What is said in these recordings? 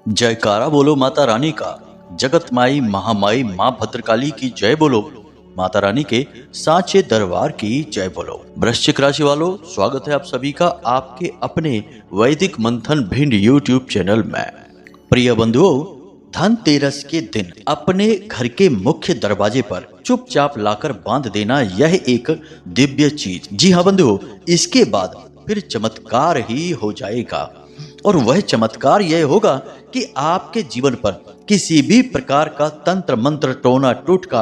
जयकारा बोलो माता रानी का। जगत माई महामाई माँ भद्रकाली की जय बोलो। माता रानी के साचे दरबार की जय बोलो। वृश्चिक राशि वालों, स्वागत है आप सभी का आपके अपने वैदिक मंथन भिंड यूट्यूब चैनल में। प्रिय बंधुओं, धनतेरस के दिन अपने घर के मुख्य दरवाजे पर चुपचाप लाकर बांध देना यह एक दिव्य चीज। जी हाँ बंधुओं, इसके बाद फिर चमत्कार ही हो जाएगा। और वह चमत्कार यह होगा कि आपके जीवन पर किसी भी प्रकार का तंत्र मंत्र, टोना टोटका,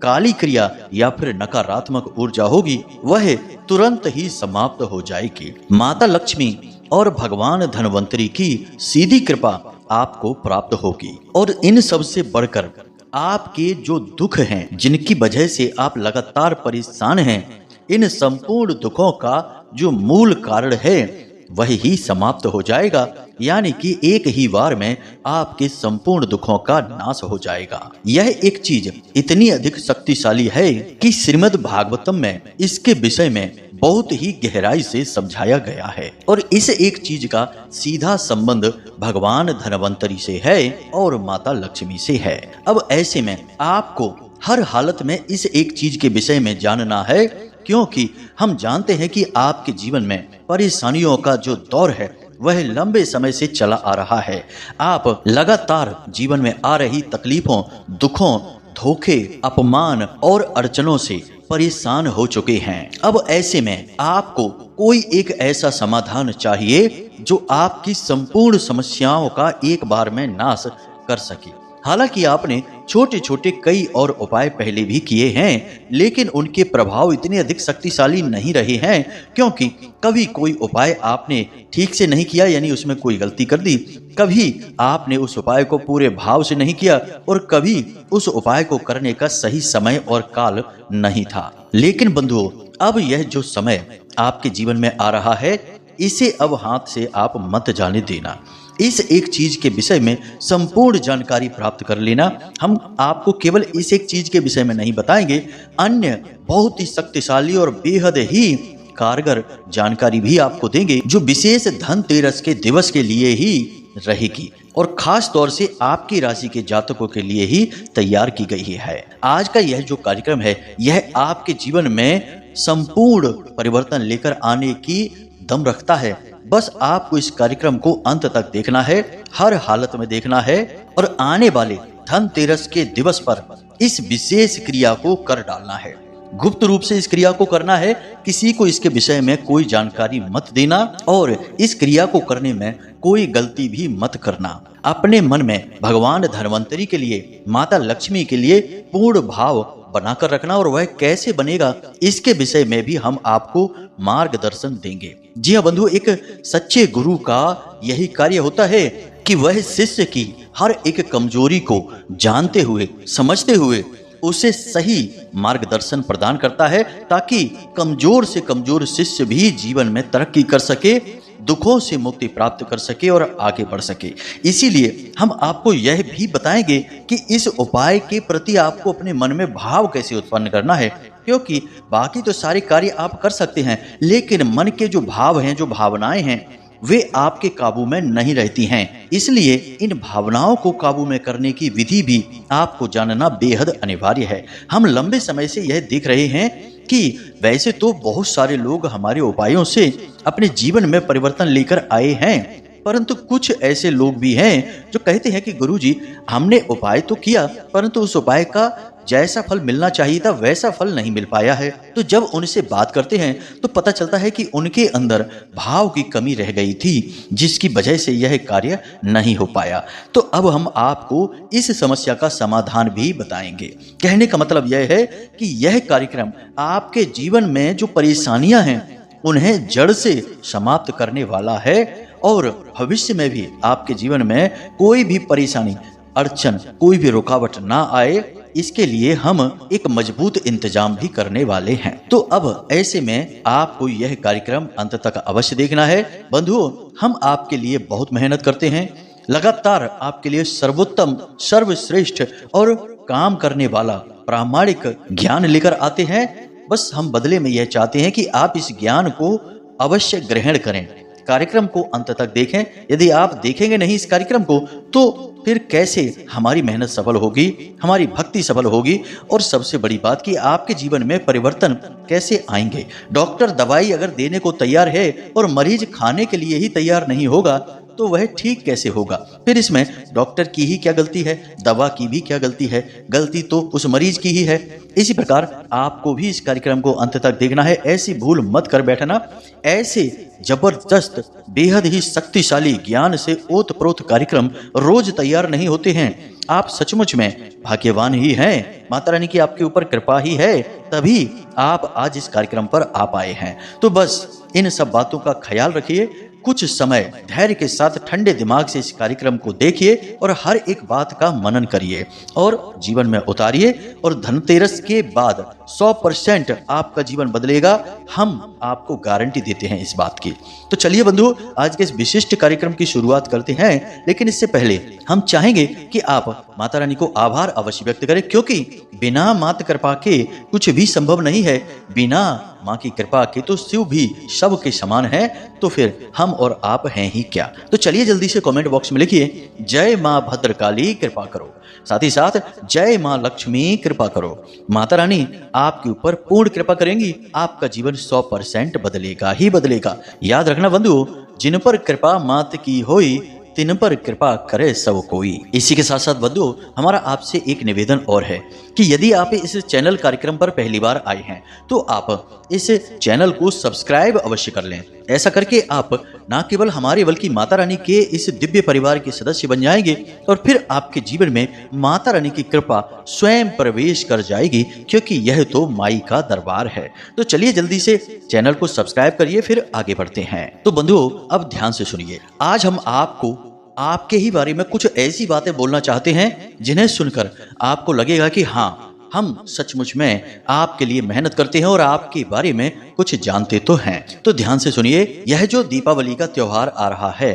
काली क्रिया या फिर नकारात्मक ऊर्जा होगी, वह तुरंत ही समाप्त हो जाएगी। माता लक्ष्मी और भगवान धनवंतरी की सीधी कृपा आपको प्राप्त होगी। और इन सब से बढ़कर आपके जो दुख हैं, जिनकी वजह से आप लगातार परेशान हैं, इन संपूर्ण दुखों का जो मूल कारण है वही ही समाप्त हो जाएगा। यानी कि एक ही बार में आपके संपूर्ण दुखों का नाश हो जाएगा। यह एक चीज इतनी अधिक शक्तिशाली है कि श्रीमद् भागवतम में इसके विषय में बहुत ही गहराई से समझाया गया है। और इस एक चीज का सीधा संबंध भगवान धनवंतरी से है और माता लक्ष्मी से है। अब ऐसे में आपको हर हालत में इस एक चीज के विषय में जानना है, क्योंकि हम जानते हैं कि आपके जीवन में परेशानियों का जो दौर है वह लंबे समय से चला आ रहा है। आप लगातार जीवन में आ रही तकलीफों, दुखों, धोखे, अपमान और अड़चनों से परेशान हो चुके हैं। अब ऐसे में आपको कोई एक ऐसा समाधान चाहिए जो आपकी संपूर्ण समस्याओं का एक बार में नाश कर सके। हालांकि आपने छोटे छोटे कई और उपाय पहले भी किए हैं, लेकिन उनके प्रभाव इतने अधिक शक्तिशाली नहीं रहे हैं, क्योंकि कभी कोई उपाय आपने ठीक से नहीं किया, यानी उसमें कोई गलती कर दी, कभी आपने उस उपाय को पूरे भाव से नहीं किया और कभी उस उपाय को करने का सही समय और काल नहीं था। लेकिन बंधुओं, अब यह जो समय आपके जीवन में आ रहा है, इसे अब हाथ से आप मत जाने देना। इस एक चीज के विषय में संपूर्ण जानकारी प्राप्त कर लेना। हम आपको केवल इस एक चीज के विषय में नहीं बताएंगे, अन्य बहुत ही शक्तिशाली और बेहद ही कारगर जानकारी भी आपको देंगे, जो विशेष धनतेरस के दिवस के लिए ही रहेगी और खास तौर से आपकी राशि के जातकों के लिए ही तैयार की गई है। आज का यह जो कार्यक्रम है, यह आपके जीवन में संपूर्ण परिवर्तन लेकर आने की दम रखता है। बस आपको इस कार्यक्रम को अंत तक देखना है, हर हालत में देखना है और आने वाले धनतेरस के दिवस पर इस विशेष क्रिया को कर डालना है। गुप्त रूप से इस क्रिया को करना है, किसी को इसके विषय में कोई जानकारी मत देना और इस क्रिया को करने में कोई गलती भी मत करना। अपने मन में भगवान धनवंतरी के लिए, माता लक्ष्मी के लिए पूर्ण भाव बनाकर रखना और वह कैसे बनेगा, इसके विषय में भी हम आपको मार्गदर्शन देंगे। जी हाँ बंधु, एक सच्चे गुरु का यही कार्य होता है कि वह शिष्य की हर एक कमजोरी को जानते हुए, समझते हुए उसे सही मार्गदर्शन प्रदान करता है, ताकि कमजोर से कमजोर शिष्य भी जीवन में तरक्की कर सके, दुखों से मुक्ति प्राप्त कर सके और आगे बढ़ सके। इसीलिए हम आपको यह भी बताएंगे कि इस उपाय के प्रति आपको अपने मन में भाव कैसे उत्पन्न करना है, क्योंकि बाकी तो सारे कार्य आप कर सकते हैं, लेकिन मन के जो भाव हैं, जो भावनाएं हैं, वे आपके काबू में नहीं रहती हैं। इसलिए इन भावनाओं को काबू में करने की विधि भी आपको जानना बेहद अनिवार्य है। हम लंबे समय से यह देख रहे हैं कि वैसे तो बहुत सारे लोग हमारे उपायों से अपने जीवन में परिवर्तन लेकर आए हैं, परंतु कुछ ऐसे लोग भी हैं जो कहते हैं कि गुरुजी, हमने उपाय तो किया, परंतु उस उपाय का जैसा फल मिलना चाहिए था वैसा फल नहीं मिल पाया है। तो जब उनसे बात करते हैं तो पता चलता है कि उनके अंदर भाव की कमी रह गई थी, जिसकी वजह से यह कार्य नहीं हो पाया। तो अब हम आपको इस समस्या का समाधान भी बताएंगे। कहने का मतलब यह है कि यह कार्यक्रम आपके जीवन में जो परेशानियां हैं उन्हें जड़ से समाप्त करने वाला है और भविष्य में भी आपके जीवन में कोई भी परेशानी, अड़चन, कोई भी रुकावट ना आए, इसके लिए हम एक मजबूत इंतजाम भी करने वाले हैं। तो अब ऐसे में आपको यह कार्यक्रम अंत तक अवश्य देखना है। बंधुओं, हम आपके लिए बहुत मेहनत करते हैं, लगातार आपके लिए सर्वोत्तम, सर्वश्रेष्ठ और काम करने वाला प्रामाणिक ज्ञान लेकर आते हैं। बस हम बदले में यह चाहते हैं कि आप इस ज्ञान को अवश्य ग्रहण करें, कार्यक्रम को अंत तक देखें। यदि आप देखेंगे नहीं इस कार्यक्रम को तो फिर कैसे हमारी मेहनत सफल होगी, हमारी भक्ति सफल होगी, और सबसे बड़ी बात कि आपके जीवन में परिवर्तन कैसे आएंगे। डॉक्टर दवाई अगर देने को तैयार है और मरीज खाने के लिए ही तैयार नहीं होगा तो वह ठीक कैसे होगा। फिर इसमें डॉक्टर की ही क्या गलती है, दवा की भी क्या गलती है, गलती तो उस मरीज की ही है। इसी प्रकार आपको भी इस कार्यक्रम को अंत तक देखना है। ऐसी भूल मत कर बैठना। ऐसे जबरदस्त बेहद ही शक्तिशाली ज्ञान से ओतप्रोत कार्यक्रम रोज तैयार नहीं होते हैं। आप सचमुच में भाग्यवान ही हैं, माता रानी की आपके ऊपर कृपा ही है, तभी आप आज इस कार्यक्रम पर आ पाए हैं। तो बस इन सब बातों का ख्याल रखिए, कुछ समय धैर्य के साथ ठंडे दिमाग से इस कार्यक्रम को देखिए और हर एक बात का मनन करिए और जीवन में उतारिए, और धनतेरस के बाद 100% आपका जीवन बदलेगा। हम आपको गारंटी देते हैं इस बात की। तो चलिए बंधु, आज के इस विशिष्ट कार्यक्रम की शुरुआत करते हैं। लेकिन इससे पहले हम चाहेंगे कि आप माता रानी को आभार अवश्य व्यक्त करें, क्योंकि बिना माता कृपा के कुछ भी संभव नहीं है। बिना माँ की कृपा के तो शिव भी शव के समान है, तो फिर हम और आप हैं ही क्या। तो चलिए जल्दी से कमेंट बॉक्स में लिखिए, जय माँ भद्रकाली कृपा करो। साथ ही साथ जय माँ लक्ष्मी कृपा करो। माता रानी आपके ऊपर पूर्ण कृपा करेंगी, आपका जीवन 100% बदलेगा ही बदलेगा। याद रखना बंधु, जिन पर कृपा मात की होई, तिन पर कृपा करे सब कोई। इसी के साथ साथ बंधु, हमारा आपसे एक निवेदन और है कि यदि आप इस चैनल कार्यक्रम पर पहली बार आए हैं तो आप इस चैनल को सब्सक्राइब अवश्य कर लें। ऐसा करके आप न केवल हमारे बल्कि माता रानी के इस दिव्य परिवार के सदस्य बन जाएंगे, और फिर आपके जीवन में माता रानी की कृपा स्वयं प्रवेश कर जाएगी, क्योंकि यह तो माई का दरबार है। तो चलिए जल्दी से चैनल को सब्सक्राइब करिए, फिर आगे बढ़ते हैं। तो बंधुओं, अब ध्यान से सुनिए। आज हम आपको आपके ही बारे में कुछ ऐसी बातें बोलना चाहते हैं जिन्हें सुनकर आपको लगेगा कि हाँ, हम सचमुच में आपके लिए मेहनत करते हैं और आपके बारे में कुछ जानते तो हैं। तो ध्यान से सुनिए। यह जो दीपावली का त्योहार आ रहा है,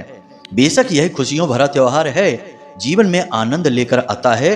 बेशक यह खुशियों भरा त्योहार है, जीवन में आनंद लेकर आता है,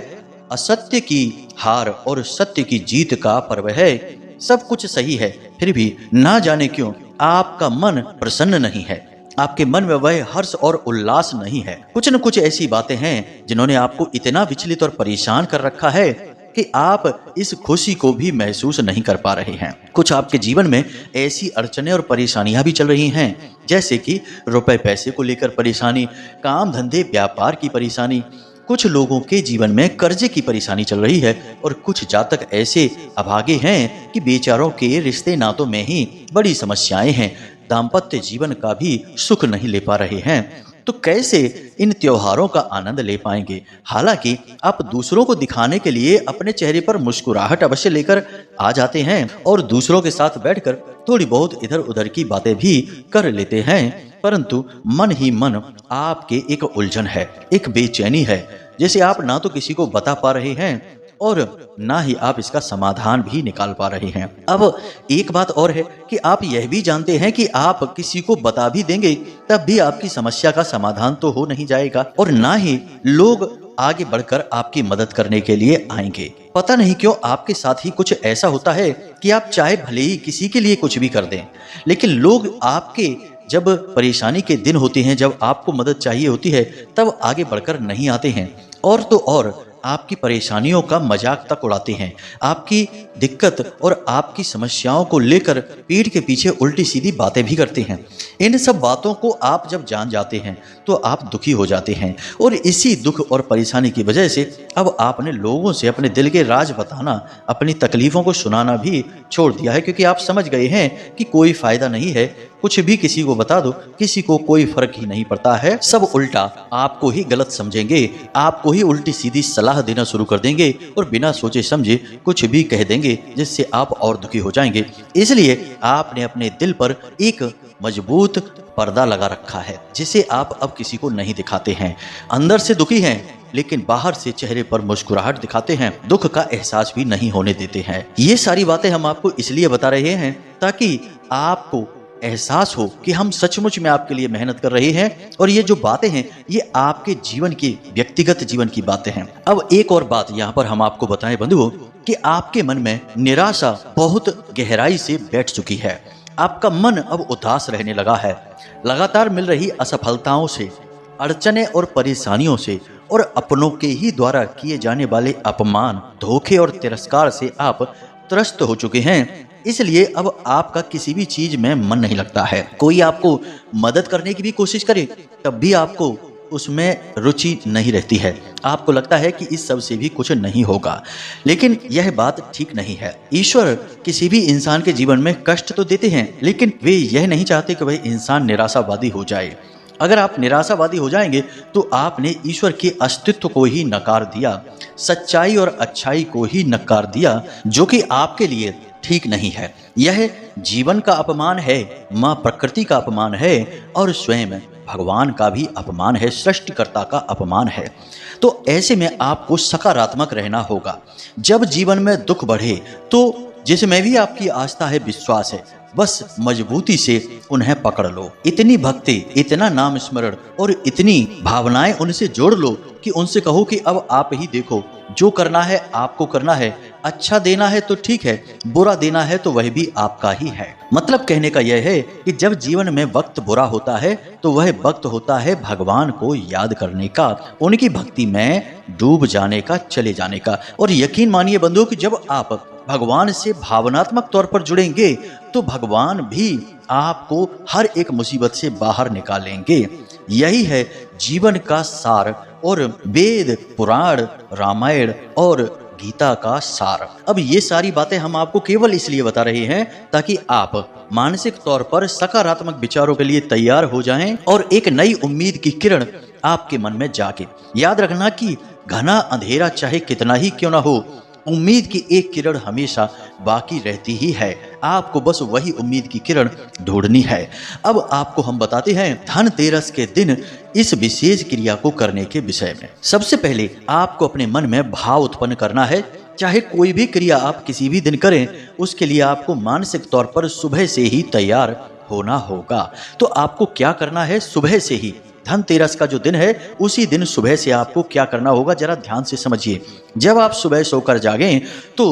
असत्य की हार और सत्य की जीत का पर्व है। सब कुछ सही है, फिर भी ना जाने क्यों आपका मन प्रसन्न नहीं है, आपके मन में वह हर्ष और उल्लास नहीं है। कुछ न कुछ ऐसी बातें हैं जिन्होंने आपको इतना विचलित और परेशान कर रखा है कि आप इस खुशी को भी महसूस नहीं कर पा रहे हैं। कुछ आपके जीवन में ऐसी अड़चनें और परेशानियां भी चल रही हैं, जैसे कि रुपए पैसे को लेकर परेशानी, काम धंधे व्यापार की परेशानी, कुछ लोगों के जीवन में कर्जे की परेशानी चल रही है, और कुछ जातक ऐसे अभागे हैं कि बेचारों के रिश्ते नातों में ही बड़ी समस्याएं हैं, दाम्पत्य जीवन का भी सुख नहीं ले पा रहे हैं। तो कैसे इन त्योहारों का आनंद ले पाएंगे। हालांकि आप दूसरों को दिखाने के लिए अपने चेहरे पर मुस्कुराहट अवश्य लेकर आ जाते हैं और दूसरों के साथ बैठकर थोड़ी बहुत इधर उधर की बातें भी कर लेते हैं, परंतु मन ही मन आपके एक उलझन है, एक बेचैनी है, जैसे आप ना तो किसी को बता पा रहे हैं और ना ही आप इसका समाधान भी निकाल पा रहे हैं। अब एक बात और है कि आप यह भी जानते हैं कि आप किसी को बता भी देंगे तब भी आपकी समस्या का समाधान तो हो नहीं जाएगा, और ना ही लोग आगे बढ़कर आपकी मदद करने के लिए आएंगे। पता नहीं क्यों आपके साथ ही कुछ ऐसा होता है कि आप चाहे भले ही किसी के लिए कुछ भी कर दें, लेकिन लोग आपके जब परेशानी के दिन होते हैं, जब आपको मदद चाहिए होती है, तब आगे बढ़कर नहीं आते हैं, और तो और आपकी परेशानियों का मजाक तक उड़ाते हैं। आपकी दिक्कत और आपकी समस्याओं को लेकर पीठ के पीछे उल्टी सीधी बातें भी करते हैं। इन सब बातों को आप जब जान जाते हैं तो आप दुखी हो जाते हैं, और इसी दुख और परेशानी की वजह से अब आपने लोगों से अपने दिल के राज बताना, अपनी तकलीफों को सुनाना भी छोड़ दिया है, क्योंकि आप समझ गए हैं कि कोई फायदा नहीं है, कुछ भी किसी को बता दो, किसी को कोई फर्क ही नहीं पड़ता है, सब उल्टा आपको ही गलत समझेंगे, आपको ही उल्टी सीधी सलाह देना शुरू कर देंगे और बिना सोचे समझे कुछ भी कह देंगे, जिससे आप और दुखी हो जाएंगे। इसलिए आपने अपने दिल पर एक मजबूत पर्दा लगा रखा है, जिसे आप अब किसी को नहीं दिखाते हैं। अंदर से दुखी हैं, लेकिन बाहर से चेहरे पर मुस्कुराहट दिखाते हैं, दुख का एहसास भी नहीं होने देते हैं। ये सारी बातें हम आपको इसलिए बता रहे हैं ताकि आपको एहसास हो कि हम सचमुच में आपके लिए मेहनत कर रहे हैं, और ये जो बातें हैं ये आपके जीवन की, व्यक्तिगत जीवन की बातें हैं। अब एक और बात यहाँ पर हम आपको बताएं बंधुओं कि आपके मन में निराशा बहुत गहराई से बैठ चुकी है। आपका मन अब उदास रहने लगा है। लगातार मिल रही असफलताओं से, अड़चने और परेशानियों से और अपनों के ही द्वारा किए जाने वाले अपमान, धोखे और तिरस्कार से आप त्रस्त हो चुके हैं। इसलिए अब आपका किसी भी चीज में मन नहीं लगता है। कोई आपको मदद करने की भी कोशिश करे तब भी आपको उसमें रुचि नहीं रहती है। आपको लगता है कि इस सब से भी कुछ नहीं होगा। लेकिन यह बात ठीक नहीं है। ईश्वर किसी भी इंसान के जीवन में कष्ट तो देते हैं, लेकिन वे यह नहीं चाहते कि वह इंसान निराशावादी हो जाए। अगर आप निराशावादी हो जाएंगे तो आपने ईश्वर के अस्तित्व को ही नकार दिया, सच्चाई और अच्छाई को ही नकार दिया, जो कि आपके लिए ठीक नहीं है। यह जीवन का अपमान है, माँ प्रकृति का अपमान है और स्वयं भगवान का भी अपमान है, सृष्टिकर्ता का अपमान है। तो ऐसे में आपको सकारात्मक रहना होगा। जब जीवन में दुख बढ़े तो जिसमें भी आपकी आस्था है, विश्वास है, बस मजबूती से उन्हें पकड़ लो। इतनी भक्ति, इतना नाम स्मरण और इतनी भावनाएं उनसे जोड़ लो कि उनसे कहो कि अब आप ही देखो, जो करना है आपको करना है। अच्छा देना है तो ठीक है, बुरा देना है तो वह भी आपका ही है। मतलब कहने का यह है कि जब जीवन में वक्त बुरा होता है तो वह वक्त होता है भगवान को याद करने का, उनकी भक्ति में डूब जाने का, चले जाने का। और यकीन मानिए बंधु कि जब आप भगवान से भावनात्मक तौर पर जुड़ेंगे तो भगवान भी आपको हर एक मुसीबत से बाहर निकालेंगे। यही है जीवन का सार और वेद, पुराण, रामायण और गीता का सार। अब ये सारी बातें हम आपको केवल इसलिए बता रहे हैं ताकि आप मानसिक तौर पर सकारात्मक विचारों के लिए तैयार हो जाएं और एक नई उम्मीद की किरण आपके मन में जागे। याद रखना कि घना अंधेरा चाहे कितना ही क्यों ना हो, उम्मीद की एक किरण हमेशा बाकी रहती ही है। आपको बस वही उम्मीद की किरण ढूंढनी है। अब आपको हम बताते हैं धनतेरस के दिन इस विशेष क्रिया को करने के विषय में। सबसे पहले आपको अपने मन में भाव उत्पन्न करना है। चाहे कोई भी क्रिया आप किसी भी दिन करें, उसके लिए आपको मानसिक तौर पर सुबह से ही तैयार होना होगा। तो आपको क्या करना है, सुबह से ही धनतेरस का जो दिन है उसी दिन सुबह से आपको क्या करना होगा, जरा ध्यान से समझिए। जब आप सुबह सोकर जागें तो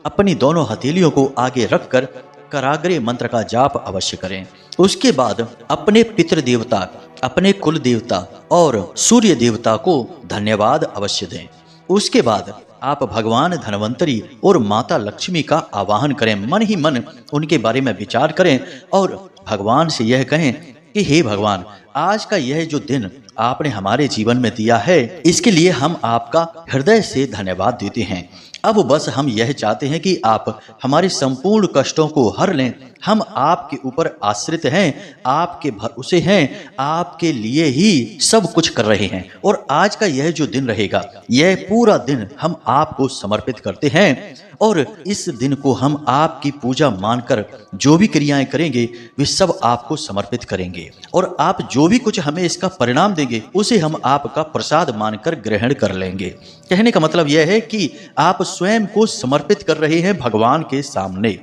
अपनी दोनों हथेलियों को आगे रखकर कराग्रे मंत्र का जाप अवश्य करें। उसके बाद अपने पितृ देवता, अपने कुल देवता और सूर्य देवता को धन्यवाद अवश्य दें। उसके बाद आप भगवान धनवंतरी और माता लक्ष्मी का आवाहन करें। मन ही मन उनके बारे में विचार करें और भगवान से यह कहें कि हे भगवान, आज का यह जो दिन आपने हमारे जीवन में दिया है, इसके लिए हम आपका हृदय से धन्यवाद देते हैं। अब बस हम यह चाहते हैं कि आप हमारे संपूर्ण कष्टों को हर लें। हम आपके ऊपर आश्रित हैं, आपके भरोसे हैं, आपके लिए ही सब कुछ कर रहे हैं। और आज का यह जो दिन रहेगा, यह पूरा दिन हम आपको समर्पित करते हैं और इस दिन को हम आपकी पूजा मानकर जो भी क्रियाएं करेंगे वे सब आपको समर्पित करेंगे। और आप जो भी कुछ हमें इसका परिणाम देंगे उसे हम आपका प्रसाद मानकर ग्रहण कर लेंगे। कहने का मतलब यह है कि आप स्वयं को समर्पित कर रहे हैं भगवान के सामने।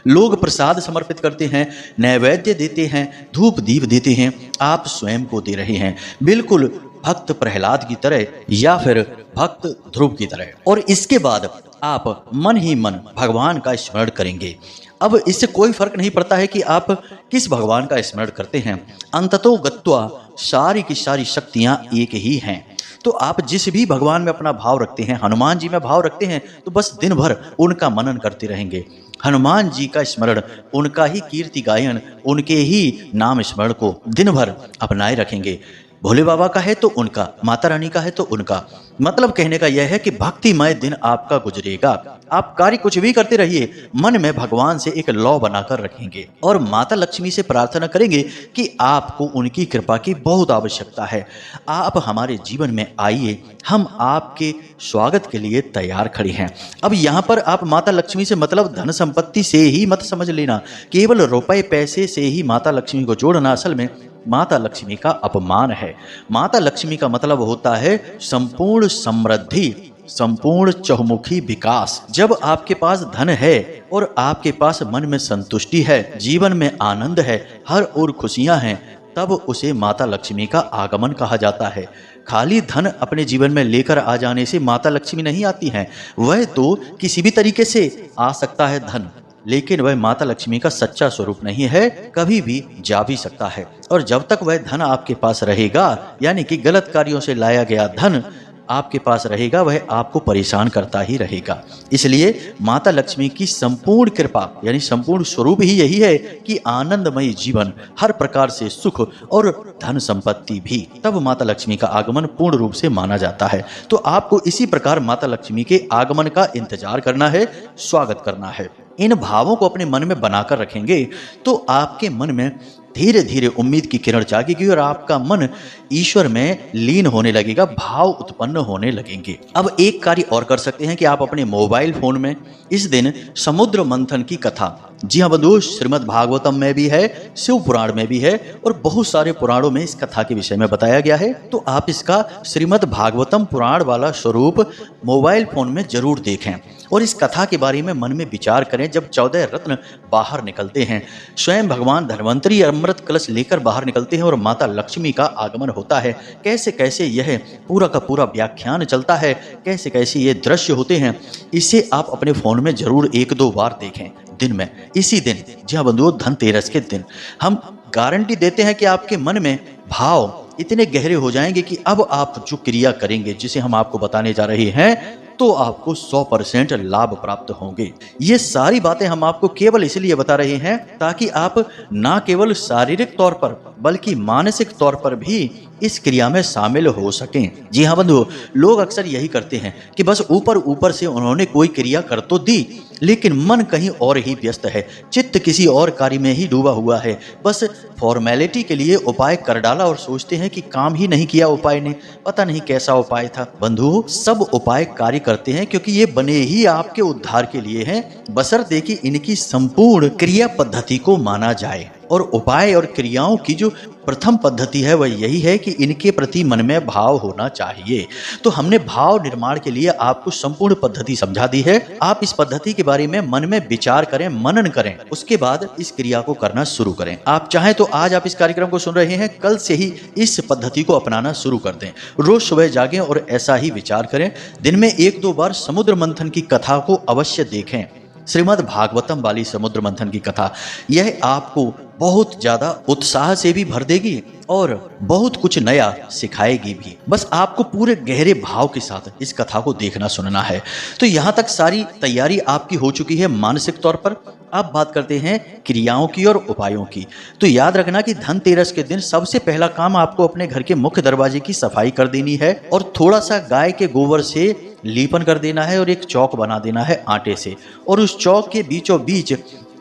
लोग प्रसाद समर्पित करते हैं, नैवेद्य देते हैं, धूप दीप देते हैं, आप स्वयं को दे रहे हैं, बिल्कुल भक्त प्रहलाद की तरह या फिर भक्त ध्रुव की तरह। और इसके बाद आप मन ही मन भगवान का स्मरण करेंगे। अब इससे कोई फर्क नहीं पड़ता है कि आप किस भगवान का स्मरण करते हैं, अंततो गत्वा सारी की सारी शक्तियां एक ही हैं। तो आप जिस भी भगवान में अपना भाव रखते हैं, हनुमान जी में भाव रखते हैं, तो बस दिन भर उनका मनन करते रहेंगे। हनुमान जी का स्मरण, उनका ही कीर्ति गायन, उनके ही नाम स्मरण को दिन भर अपनाए रखेंगे। भोले बाबा का है तो उनका, माता रानी का है तो उनका। मतलब कहने का यह है कि भक्तिमय दिन आपका गुजरेगा। आप कार्य कुछ भी करते रहिए, मन में भगवान से एक लौ बनाकर रखेंगे और माता लक्ष्मी से प्रार्थना करेंगे कि आपको उनकी कृपा की बहुत आवश्यकता है। आप हमारे जीवन में आइए, हम आपके स्वागत के लिए तैयार खड़े हैं। अब यहाँ पर आप माता लक्ष्मी से मतलब धन संपत्ति से ही मत समझ लेना, केवल रुपए पैसे से ही माता लक्ष्मी को जोड़ना असल में माता लक्ष्मी का अपमान है। माता लक्ष्मी का मतलब होता है संपूर्ण समृद्धि, संपूर्ण चहुमुखी विकास। जब आपके पास धन है और आपके पास मन में संतुष्टि है, जीवन में आनंद है, हर ओर खुशियां हैं, तब उसे माता लक्ष्मी का आगमन कहा जाता है। खाली धन अपने जीवन में लेकर आ जाने से माता लक्ष्मी नहीं आती हैं। वह तो किसी भी तरीके से आ सकता है धन, लेकिन वह माता लक्ष्मी का सच्चा स्वरूप नहीं है, कभी भी जा भी सकता है। और जब तक वह धन आपके पास रहेगा, यानी कि गलत कार्यों से लाया गया धन आपके पास रहेगा, वह आपको परेशान करता ही रहेगा। इसलिए माता लक्ष्मी की संपूर्ण कृपा यानी संपूर्ण स्वरूप ही यही है कि आनंदमय जीवन, हर प्रकार से सुख और धन संपत्ति भी, तब माता लक्ष्मी का आगमन पूर्ण रूप से माना जाता है। तो आपको इसी प्रकार माता लक्ष्मी के आगमन का इंतजार करना है, स्वागत करना है। इन भावों को अपने मन में बनाकर रखेंगे तो आपके मन में धीरे धीरे उम्मीद की किरण जागेगी और आपका मन ईश्वर में लीन होने लगेगा, भाव उत्पन्न होने लगेंगे। अब एक कार्य और कर सकते हैं कि आप अपने मोबाइल फोन में इस दिन समुद्र मंथन की कथा, जी हाँ बंधुओं, श्रीमद् भागवतम में भी है, शिव पुराण में भी है और बहुत सारे पुराणों में इस कथा के विषय में बताया गया है। तो आप इसका श्रीमद् भागवतम पुराण वाला स्वरूप मोबाइल फोन में जरूर देखें और इस कथा के बारे में मन में विचार करें। जब 14 रत्न बाहर निकलते हैं, स्वयं भगवान धन्वंतरी अमृत कलश लेकर बाहर निकलते हैं और माता लक्ष्मी का आगमन होता है, कैसे कैसे यह पूरा का पूरा व्याख्यान चलता है, कैसे कैसे ये दृश्य होते हैं, इसे आप अपने फोन में जरूर 1-2 बार देखें दिन में। इसी दिन, जी हाँ बंधुओं, धनतेरस के दिन हम गारंटी देते हैं कि आपके मन में भाव इतने गहरे हो जाएंगे कि अब आप जो क्रिया करेंगे, जिसे हम आपको बताने जा रहे हैं, तो आपको 100% लाभ प्राप्त होंगे। ये सारी बातें हम आपको केवल इसलिए बता रहे हैं ताकि आप ना केवल शारीरिक तौर पर बल्कि मानसिक तौर पर भी इस क्रिया में शामिल हो सकें। जी हाँ बंधुओं, लोग अक्सर यही करते हैं कि बस ऊपर ऊपर से उन्होंने कोई क्रिया कर तो दी, लेकिन मन कहीं और ही व्यस्त है, चित्त किसी और कार्य में ही डूबा हुआ है। बस फॉर्मेलिटी के लिए उपाय कर डाला और सोचते हैं कि काम ही नहीं किया उपाय ने, पता नहीं कैसा उपाय था। बंधुओं, सब उपाय कार्य करते हैं क्योंकि ये बने ही आपके उद्धार के लिए हैं, बशर्ते कि इनकी संपूर्ण क्रिया पद्धति को माना जाए। और उपाय और क्रियाओं की जो प्रथम पद्धति है वह यही है कि इनके प्रति मन में भाव होना चाहिए। तो हमने भाव निर्माण के लिए आपको संपूर्ण पद्धति समझा दी है। आप इस पद्धति के बारे में मन में विचार करें, मनन करें, उसके बाद इस क्रिया को करना शुरू करें। आप चाहें तो आज आप इस कार्यक्रम को सुन रहे हैं, कल से ही इस पद्धति को अपनाना शुरू कर दें। रोज सुबह जागें और ऐसा ही विचार करें। दिन में 1-2 बार समुद्र मंथन की कथा को अवश्य देखें। श्रीमद् भागवतम वाली समुद्र मंथन की कथा, यह आपको बहुत ज्यादा उत्साह से भी भर देगी और बहुत कुछ नया सिखाएगी भी। बस आपको पूरे गहरे भाव के साथ इस कथा को देखना सुनना है। तो यहाँ तक सारी तैयारी आपकी हो चुकी है मानसिक तौर पर। अब बात करते हैं क्रियाओं की और उपायों की। तो याद रखना कि धनतेरस के दिन सबसे पहला काम आपको अपने घर के मुख्य दरवाजे की सफाई कर देनी है और थोड़ा सा गाय के गोबर से लीपन कर देना है और एक चौक बना देना है आटे से, और उस चौक के बीचों बीच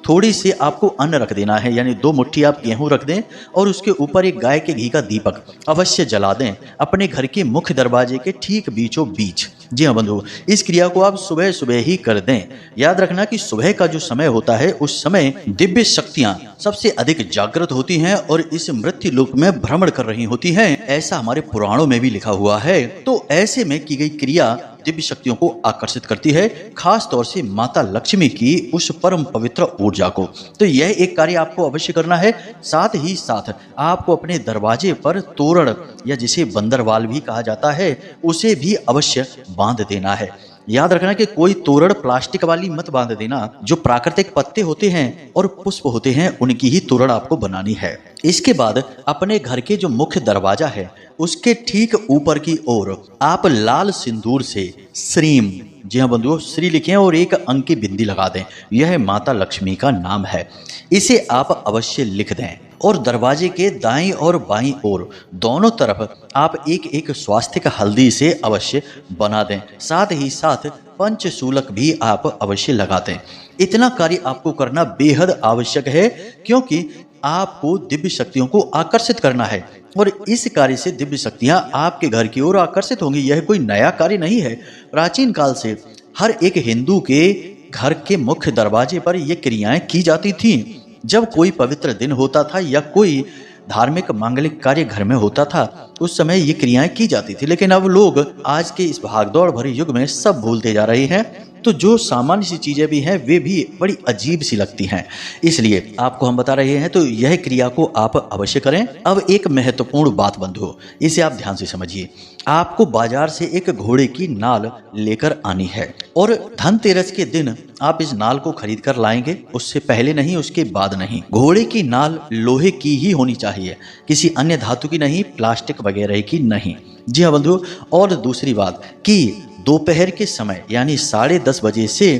थोड़ी सी आपको अन्न रख देना है, यानी 2 मुट्ठी आप गेहूं रख दें और उसके ऊपर एक गाय के घी का दीपक अवश्य जला दें अपने घर के मुख्य दरवाजे के ठीक बीचों बीच। जी हाँ बंधु, इस क्रिया को आप सुबह सुबह ही कर दें। याद रखना कि सुबह का जो समय होता है उस समय दिव्य शक्तियां सबसे अधिक जागृत होती हैं और इस मृत्यु लोक में भ्रमण कर रही होती हैं, ऐसा हमारे पुराणों में भी लिखा हुआ है। तो ऐसे में की गई क्रिया दिव्य शक्तियों को आकर्षित करती है, खास तौर से माता लक्ष्मी की उस परम पवित्र ऊर्जा को। तो यह एक कार्य आपको अवश्य करना है। साथ ही साथ आपको अपने दरवाजे पर तोरण, या जिसे बंदरवाल भी कहा जाता है, उसे भी अवश्य बांध देना है। याद रखना कि कोई तोरण प्लास्टिक वाली मत बांध देना। जो प्राकृतिक पत्ते होते हैं और पुष्प होते हैं उनकी ही तोरण आपको बनानी है। इसके बाद अपने घर के जो मुख्य दरवाजा है उसके ठीक ऊपर की ओर आप लाल सिंदूर से श्रीम, जी हाँ बंधुओं, श्री लिखें और एक अंक की बिंदी लगा दें। यह माता लक्ष्मी का नाम है, इसे आप अवश्य लिख दें और दरवाजे के दाईं और बाईं ओर दोनों तरफ आप एक एक स्वास्तिक हल्दी से अवश्य बना दें। साथ ही साथ पंचशूलक भी आप अवश्य लगा दें। इतना कार्य आपको करना बेहद आवश्यक है क्योंकि आपको दिव्य शक्तियों को आकर्षित करना है और इस कार्य से दिव्य शक्तियां आपके घर की ओर आकर्षित होंगी। यह कोई नया कार्य नहीं है। प्राचीन काल से हर एक हिंदू के घर के मुख्य दरवाजे पर यह क्रियाएं की जाती थीं। जब कोई पवित्र दिन होता था या कोई धार्मिक मांगलिक कार्य घर में होता था उस समय ये क्रियाएं की जाती थी। लेकिन अब लोग आज के इस भागदौड़ भरे युग में सब भूलते जा रहे हैं। तो जो सामान्य सी चीज़ें भी हैं वे भी बड़ी अजीब सी लगती हैं। इसलिए आपको हम बता रहे हैं, तो यह क्रिया को आप अवश्य करें। अब एक महत्वपूर्ण बात बंधुओं, इसे आप ध्यान से समझिए। आपको बाजार से एक घोड़े की नाल लेकर आनी है और धनतेरस के दिन आप इस नाल को खरीद कर लाएंगे, उससे पहले नहीं, उसके बाद नहीं। घोड़े की नाल लोहे की ही होनी चाहिए, किसी अन्य धातु की नहीं, प्लास्टिक वगैरह की नहीं। जी हाँ बंधुओं, और दूसरी बात कि दोपहर के समय यानी 10:30 बजे से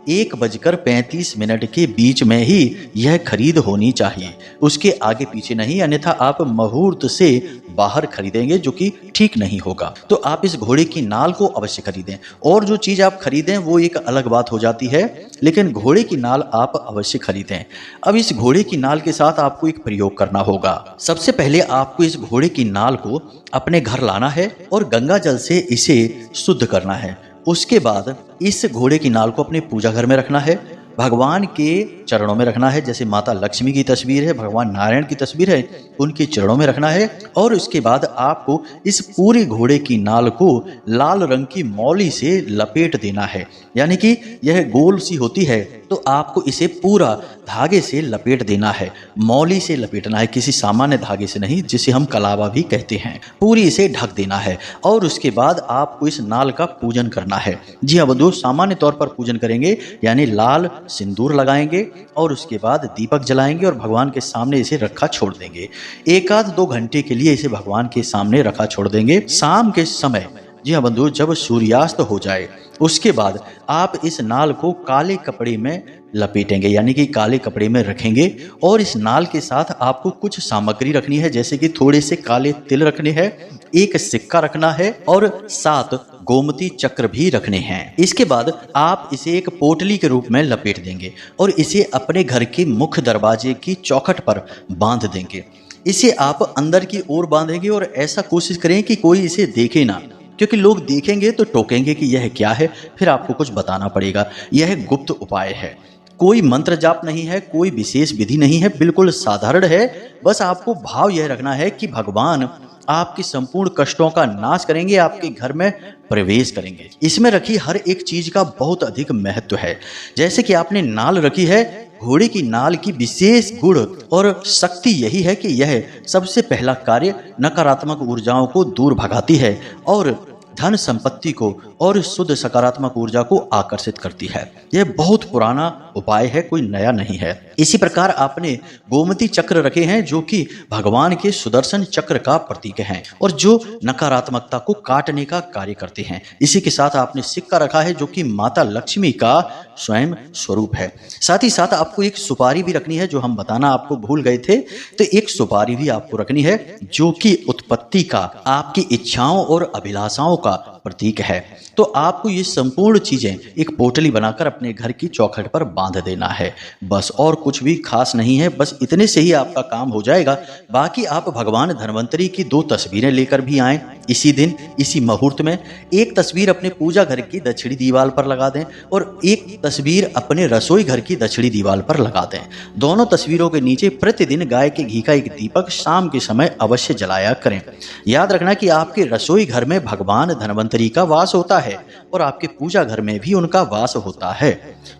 1:35 के बीच में ही यह खरीद होनी चाहिए, उसके आगे पीछे नहीं, अन्यथा आप मुहूर्त से बाहर खरीदेंगे जो कि ठीक नहीं होगा। तो आप इस घोड़े की नाल को अवश्य खरीदें, और जो चीज़ आप खरीदें वो एक अलग बात हो जाती है, लेकिन घोड़े की नाल आप अवश्य खरीदें। अब इस घोड़े की नाल के साथ आपको एक प्रयोग करना होगा। सबसे पहले आपको इस घोड़े की नाल को अपने घर लाना है और गंगा जल से इसे शुद्ध करना है। उसके बाद इस घोड़े की नाल को अपने पूजा घर में रखना है, भगवान के चरणों में रखना है। जैसे माता लक्ष्मी की तस्वीर है, भगवान नारायण की तस्वीर है, उनके चरणों में रखना है। और उसके बाद आपको इस पूरे घोड़े की नाल को लाल रंग की मौली से लपेट देना है, यानी कि यह गोल सी होती है, तो आपको इसे पूरा धागे से लपेट देना है। मौली से लपेटना है, किसी सामान्य धागे से नहीं, जिसे हम कलावा भी कहते हैं। पूरी इसे ढक देना है और उसके बाद आपको इस नाल का पूजन करना है। जी हाँ बंधुओं, सामान्य तौर पर पूजन करेंगे, यानी लाल सिंदूर लगाएंगे और उसके बाद दीपक जलाएंगे और भगवान के सामने इसे रखा छोड़ देंगे। 1-2 घंटे के लिए इसे भगवान के सामने रखा छोड़ देंगे। शाम के समय, जी हाँ बंधुओं, जब सूर्यास्त हो जाए उसके बाद आप इस नाल को काले कपड़े में लपेटेंगे, यानी कि काले कपड़े में रखेंगे। और इस नाल के साथ आपको कुछ सामग्री रखनी है, जैसे कि थोड़े से काले तिल रखने हैं, एक सिक्का रखना है और 7 गोमती चक्र भी रखने हैं। इसके बाद आप इसे एक पोटली के रूप में लपेट देंगे और इसे अपने घर के मुख्य दरवाजे की चौखट पर बांध देंगे। इसे आप अंदर की ओर बांधेंगे और ऐसा कोशिश करें कि कोई इसे देखे ना, क्योंकि लोग देखेंगे तो टोकेंगे कि यह क्या है, फिर आपको कुछ बताना पड़ेगा। यह गुप्त उपाय है, कोई मंत्र जाप नहीं है, कोई विशेष विधि नहीं है, बिल्कुल साधारण है। बस आपको भाव यह रखना है कि भगवान आपके संपूर्ण कष्टों का नाश करेंगे, आपके घर में प्रवेश करेंगे। इसमें रखी हर एक चीज का बहुत अधिक महत्व है। जैसे कि आपने नाल रखी है, घोड़े की नाल की विशेष गुण और शक्ति यही है कि यह सबसे पहला कार्य नकारात्मक ऊर्जाओं को दूर भगाती है और धन संपत्ति को और शुद्ध सकारात्मक ऊर्जा को आकर्षित करती है। यह बहुत पुराना उपाय है, कोई नया नहीं है। इसी प्रकार आपने गोमती चक्र रखे हैं, जो कि भगवान के सुदर्शन चक्र का प्रतीक हैं और जो नकारात्मकता को काटने का कार्य करते हैं। इसी के साथ आपने सिक्का रखा है, जो कि माता लक्ष्मी का स्वयं स्वरूप है। साथ ही साथ आपको एक सुपारी भी रखनी है, जो हम बताना आपको भूल गए थे। तो एक सुपारी भी आपको रखनी है, जो कि उत्पत्ति का, आपकी इच्छाओं और अभिलाषाओं का प्रतीक है। तो आपको ये संपूर्ण चीजें एक पोटली बनाकर अपने घर की चौखट पर बांध देना है, बस। और कुछ भी खास नहीं है, बस इतने से ही आपका काम हो जाएगा। बाकी आप भगवान धन्वंतरी की 2 तस्वीरें लेकर भी आएं इसी दिन, इसी मुहूर्त में। एक तस्वीर अपने पूजा घर की दक्षिणी दीवार पर लगा दें और एक तस्वीर अपने रसोई घर की दक्षिणी दीवार पर लगा दें। दोनों तस्वीरों के नीचे प्रतिदिन गाय के घी का एक दीपक शाम के समय अवश्य जलाया करें। याद रखना कि आपके रसोई घर में भगवान धन्वंतरी का वास होता है और आपके पूजा घर में भी उनका वास होता है।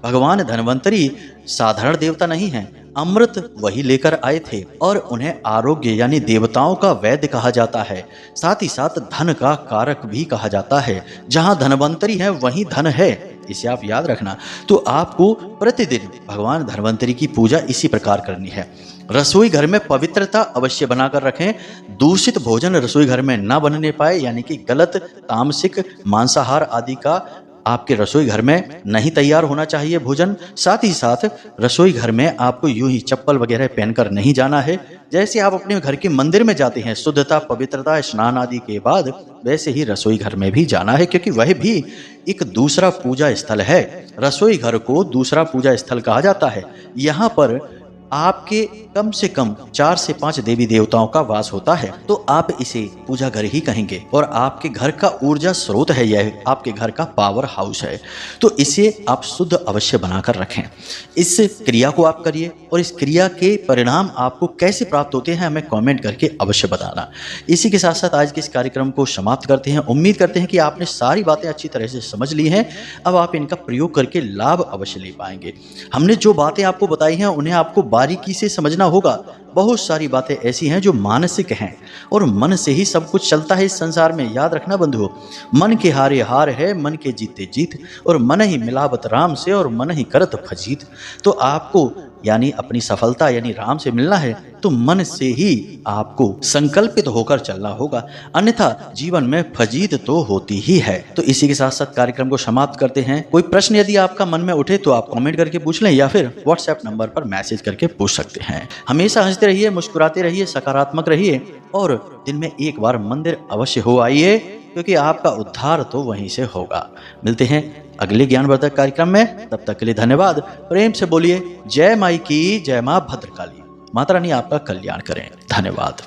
भगवान धन्वंतरी साधारण देवता नहीं है, अमृत वही लेकर आए थे और उन्हें आरोग्य यानी देवताओं का वैद्य कहा जाता है। साथ ही साथ धन का कारक भी कहा जाता है। जहां धन्वंतरी है वहीं धन है, इसे आप याद रखना। तो आपको प्रतिदिन भगवान धन्वंतरी की पूजा इसी प्रकार करनी है। रसोई घर में पवित्रता अवश्य बनाकर रखें। दूषित भोजन रसोई घर में ना बनने पाए, यानी कि गलत, तामसिक, मांसाहार आदि का आपके रसोई घर में नहीं तैयार होना चाहिए भोजन। साथ ही साथ रसोई घर में आपको यूं ही चप्पल वगैरह पहनकर नहीं जाना है। जैसे आप अपने घर के मंदिर में जाते हैं शुद्धता, पवित्रता, स्नान आदि के बाद, वैसे ही रसोई घर में भी जाना है, क्योंकि वह भी एक दूसरा पूजा स्थल है। रसोई घर को दूसरा पूजा स्थल कहा जाता है। यहाँ पर आपके कम से कम 4 से 5 देवी देवताओं का वास होता है, तो आप इसे पूजा घर ही कहेंगे और आपके घर का ऊर्जा स्रोत है, यह आपके घर का पावर हाउस है। तो इसे आप शुद्ध अवश्य बनाकर रखें। इस क्रिया को आप करिए और इस क्रिया के परिणाम आपको कैसे प्राप्त होते हैं हमें कमेंट करके अवश्य बताना। इसी के साथ साथ आज के इस कार्यक्रम को समाप्त करते हैं। उम्मीद करते हैं कि आपने सारी बातें अच्छी तरह से समझ ली हैं। अब आप इनका प्रयोग करके लाभ अवश्य ले पाएंगे। हमने जो बातें आपको बताई हैं उन्हें आपको बारीकी से समझना होगा। बहुत सारी बातें ऐसी हैं जो मानसिक हैं और मन से ही सब कुछ चलता है इस संसार में। याद रखना बंधुओं, मन के हारे हार है, मन के जीते जीत, और मन ही मिलावत राम से और मन ही करत फजीत। तो आपको यानी अपनी सफलता यानी राम से मिलना है तो मन से ही आपको संकल्पित होकर चलना होगा, अन्यथा जीवन में फजीत तो होती ही है। तो इसी के साथ साथ कार्यक्रम को समाप्त करते हैं। कोई प्रश्न यदि आपका मन में उठे तो आप कमेंट करके पूछ लें या फिर व्हाट्सएप नंबर पर मैसेज करके पूछ सकते हैं। हमेशा हंसते रहिए, मुस्कुराते रहिए, सकारात्मक रहिए और दिन में एक बार मंदिर अवश्य हो आइए, क्योंकि आपका उद्धार तो वहीं से होगा। मिलते हैं अगले ज्ञानवर्धक कार्यक्रम में, तब तक के लिए धन्यवाद। प्रेम से बोलिए जय माई की जय, मां भद्रकाली। माता रानी आपका कल्याण करें। धन्यवाद।